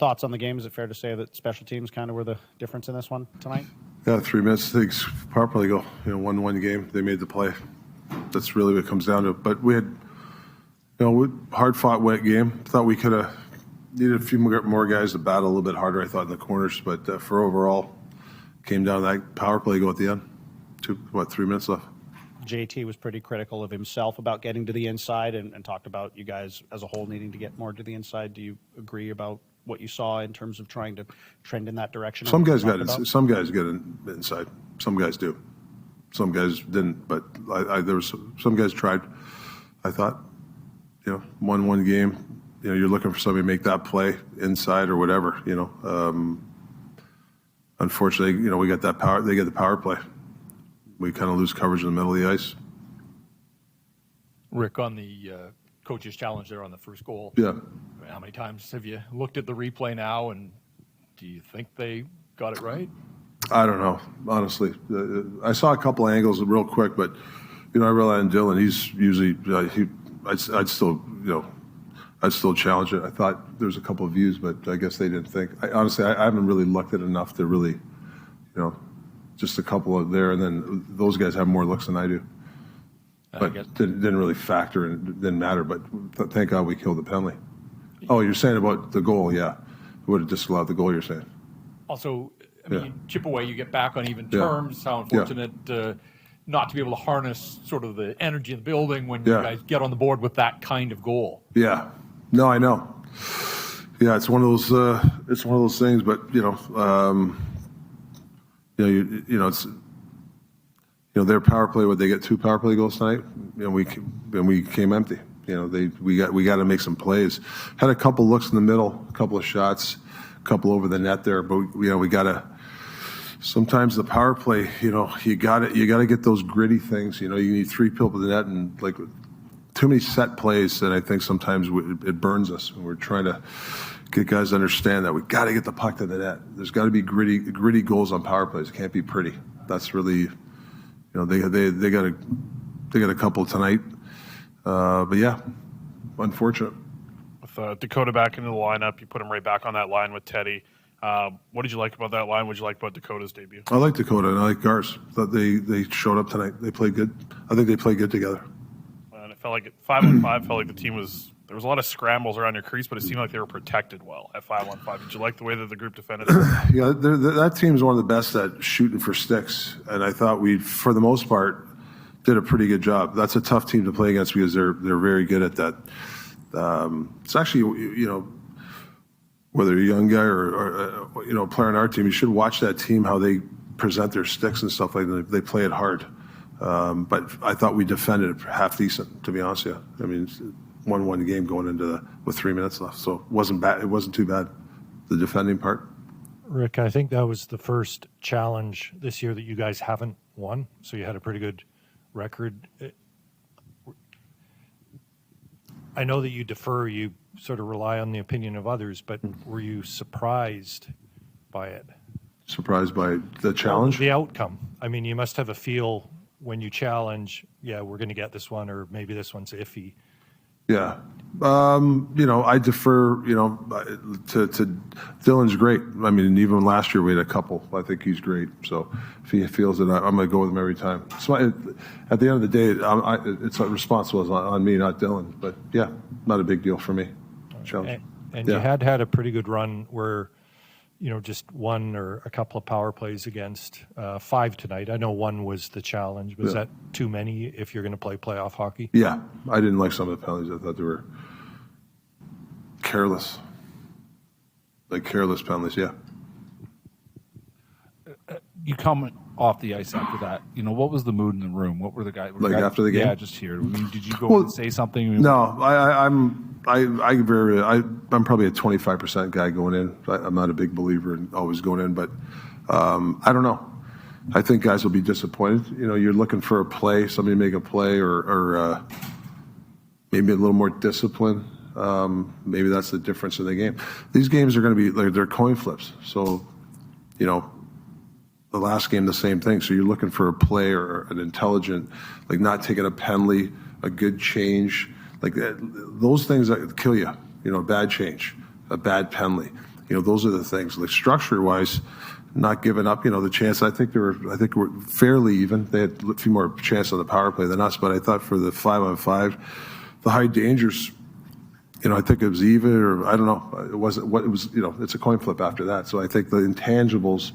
Thoughts on the game? Is it fair to say that special teams kind of were the difference in this one tonight? Yeah, 3 minutes, things properly go. 1-1 game, they made the play. That's really what it comes down to. But we had, hard-fought, wet game. Thought we could have needed a few more guys to battle a little bit harder, I thought, in the corners. But for overall, came down to that power play go at the end. 3 minutes left. JT was pretty critical of himself about getting to the inside and talked about you guys as a whole needing to get more to the inside. Do you agree about what you saw in terms of trying to trend in that direction? Some guys get inside. Some guys do. Some guys didn't. But there was some guys tried. I thought, 1-1 game. You're looking for somebody to make that play inside or whatever. Unfortunately, we got that power. They get the power play. We kind of lose coverage in the middle of the ice. Rick, on the coach's challenge there on the first goal. Yeah. How many times have you looked at the replay now, and do you think they got it right? I don't know, honestly. I saw a couple of angles real quick, but I rely on Dylan. He's usually I'd still challenge it. I thought there was a couple of views, but I guess they didn't think. Honestly, I haven't really looked at it enough to really, just a couple of there, and then those guys have more looks than I do. But didn't really factor and didn't matter. But thank God we killed the penalty. Oh, you're saying about the goal? Yeah, would have disallowed the goal. You're saying. Also, you chip away, you get back on even terms. How unfortunate not to be able to harness sort of the energy in the building when you guys get on the board with that kind of goal. Yeah. No, I know. Yeah, it's one of those. It's one of those things. But it's. Their power play. Would they get 2 power play goals tonight? We came empty. We got to make some plays. Had a couple looks in the middle, a couple of shots, a couple over the net there. But we got to. Sometimes the power play, you got to get those gritty things. You need 3 people to the net, and like too many set plays. And I think sometimes it burns us. And we're trying to get guys to understand that we got to get the puck to the net. There's got to be gritty goals on power plays. It can't be pretty. That's really. They got a couple tonight, but yeah, unfortunate. With Dakota back into the lineup, you put him right back on that line with Teddy. What did you like about that line? What did you like about Dakota's debut? I like Dakota and I like Gars. Thought they showed up tonight. They played good. I think they played good together. And it felt like at 5-on-5 felt like the team was. There was a lot of scrambles around your crease, but it seemed like they were protected well at 5-on-5. Did you like the way that the group defended? Yeah, that team's one of the best at shooting for sticks, and I thought we, for the most part, did a pretty good job. That's a tough team to play against because they're very good at that. It's actually, whether you're a young guy or a player on our team, you should watch that team, how they present their sticks and stuff like that. They play it hard. But I thought we defended it half decent, to be honest with you. I mean, 1-1 game going into with 3 minutes left, so it wasn't bad. It wasn't too bad, the defending part. Rick, I think that was the first challenge this year that you guys haven't won, so you had a pretty good record. I know that you defer, you sort of rely on the opinion of others, but were you surprised by it? Surprised by the challenge? The outcome. I mean, you must have a feel when you challenge, we're going to get this one, or maybe this one's iffy. Yeah. I defer, to Dylan's great. I mean, even last year we had a couple. I think he's great. So if he feels it, I'm going to go with him every time. So at the end of the day, it's responsible on me, not Dylan. But, yeah, not a big deal for me. Challenge. And you had a pretty good run where, just one or a couple of power plays against 5 tonight. I know one was the challenge. Was that too many if you're going to play playoff hockey? Yeah. I didn't like some of the penalties. I thought they were careless. Like careless penalties, yeah. You come off the ice after that. What was the mood in the room? What were the guys? After the game? Yeah, just here. I mean, did you go and say something? No, I'm probably a 25% guy going in. I'm not a big believer in always going in, but I don't know. I think guys will be disappointed. You're looking for a play, somebody to make a play, or maybe a little more discipline. Maybe that's the difference in the game. These games are going to be they're coin flips. So, the last game, the same thing. So you're looking for a play or an intelligent, like not taking a penalty, a good change, like that, those things that kill you. A bad change, a bad penalty. those are the things. Like structure-wise, not giving up, the chance. I think we're fairly even. They had a few more chances on the power play than us, but I thought for the 5-on-5, the high dangers, I think it was even, or I don't know. It wasn't what it was. It's a coin flip after that. So I think the intangibles,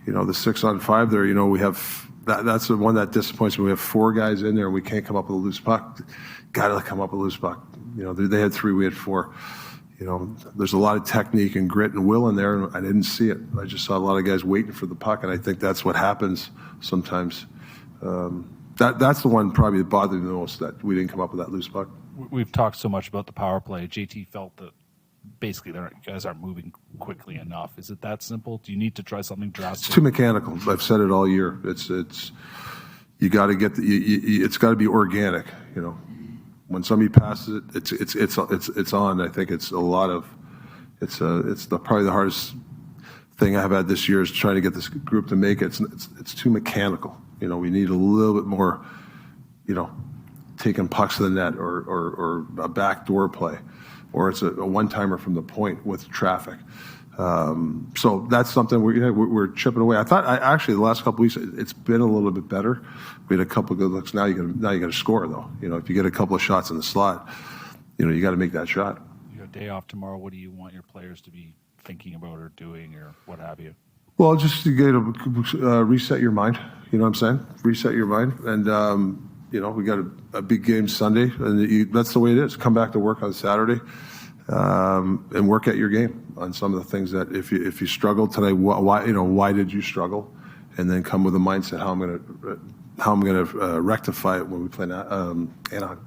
the 6-on-5 there, we have that's the one that disappoints me. We have 4 guys in there and we can't come up with a loose puck. Got to come up with a loose puck. They had 3, we had 4. There's a lot of technique and grit and will in there, and I didn't see it. I just saw a lot of guys waiting for the puck, and I think that's what happens sometimes. That's the one probably that bothered me the most, that we didn't come up with that loose puck. We've talked so much about the power play. JT felt that basically you guys aren't moving quickly enough. Is it that simple? Do you need to try something drastic? It's too mechanical. I've said it all year. It's you got to get it's got to be organic. When somebody passes it, it's on. I think it's probably the hardest thing I've had this year is trying to get this group to make it. It's too mechanical. We need a little bit more, taking pucks to the net or a backdoor play, or it's a one-timer from the point with traffic. So that's something we're chipping away. Actually the last couple of weeks it's been a little bit better. We had a couple of good looks. Now you got to score though. If you get a couple of shots in the slot, you got to make that shot. You got a day off tomorrow. What do you want your players to be thinking about or doing or what have you? Well, just to get reset your mind. You know what I'm saying? Reset your mind, and we got a big game Sunday, and that's the way it is. Come back to work on Saturday. And work at your game on some of the things that if you struggled today, why did you struggle, and then come with a mindset how I'm going to rectify it when we play Anaheim.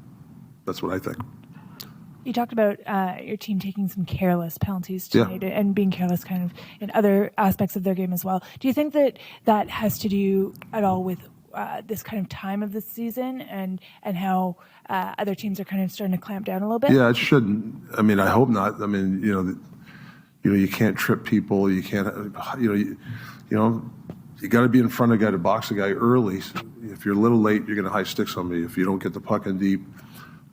That's what I think. You talked about your team taking some careless penalties tonight and being careless kind of in other aspects of their game as well. Do you think that has to do at all with this kind of time of the season and how other teams are kind of starting to clamp down a little bit? Yeah, it shouldn't. I mean, I hope not. I mean, you can't trip people. You can't, you got to be in front of a guy to box a guy early. If you're a little late, you're going to high stick somebody. If you don't get the puck in deep,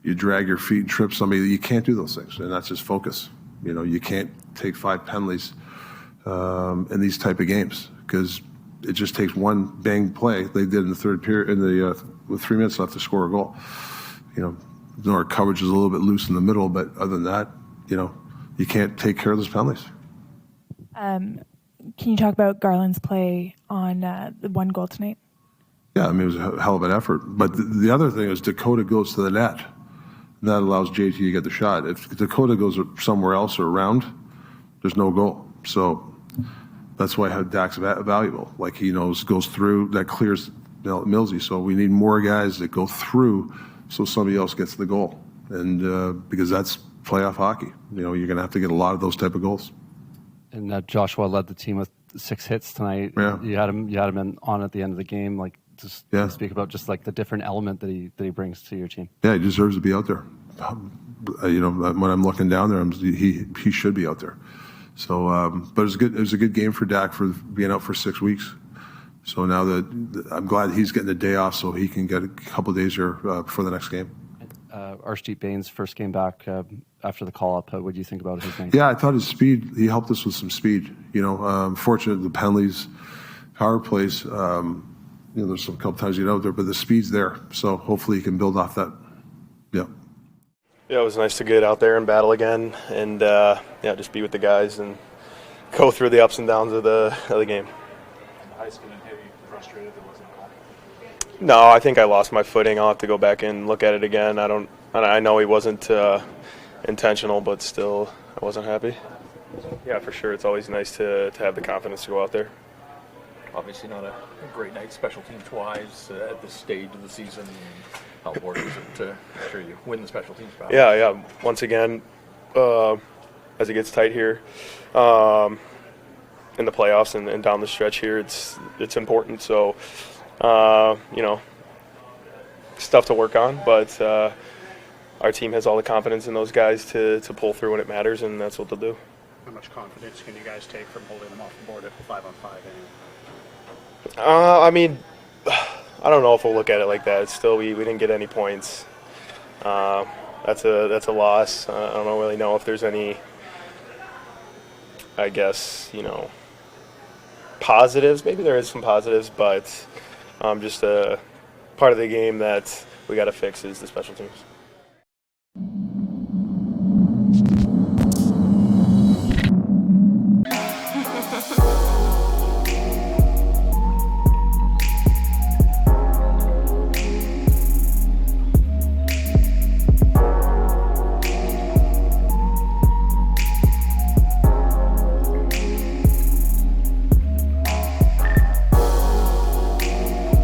you drag your feet and trip somebody. You can't do those things, and that's just focus. You can't take 5 penalties in these type of games because it just takes one bang play. They did in the third period, with 3 minutes left to score a goal. Our coverage is a little bit loose in the middle, but other than that, you can't take care of those penalties. Can you talk about Garland's play on the 1 goal tonight? Yeah, I mean, it was a hell of an effort. But the other thing is Dakota goes to the net. And that allows JT to get the shot. If Dakota goes somewhere else or around, there's no goal. So that's why Dak's valuable. Like he goes through, that clears Millsy. So we need more guys that go through so somebody else gets the goal. And because that's playoff hockey. You're going to have to get a lot of those type of goals. And Joshua led the team with 6 hits tonight. Yeah. You had him on at the end of the game. Like, just speak about just like the different element that he brings to your team. Yeah, he deserves to be out there. When I'm looking down there, he should be out there. So, but it was good. It was a good game for Dak for being out for 6 weeks. So now I'm glad he's getting a day off, so he can get a couple of days here before the next game. Arshdeep Bain's first game back after the call-up. What do you think about his game? Yeah, I thought his speed. He helped us with some speed. Fortunate the penalties, power plays. There's some couple times you get out there, but the speed's there. So hopefully he can build off that. Yeah. Yeah, it was nice to get out there and battle again, and just be with the guys and go through the ups and downs of the game. Ice getting heavy, frustrated there wasn't a goal. No, I think I lost my footing. I'll have to go back and look at it again. I know he wasn't intentional, but still, I wasn't happy. Yeah, for sure. It's always nice to have the confidence to go out there. Obviously not a great night special teams-wise at this stage of the season. How important is it to make sure you win the special teams battle? Yeah. Once again, as it gets tight here in the playoffs and down the stretch here, it's important. So, stuff to work on, but our team has all the confidence in those guys to pull through when it matters, and that's what they'll do. How much confidence can you guys take from holding them off the board at 5-on-5? I don't know if we'll look at it like that. It's still we didn't get any points. That's a loss. I don't really know if there's any I guess, positives. Maybe there is some positives, but just a part of the game that we got to fix is the special teams.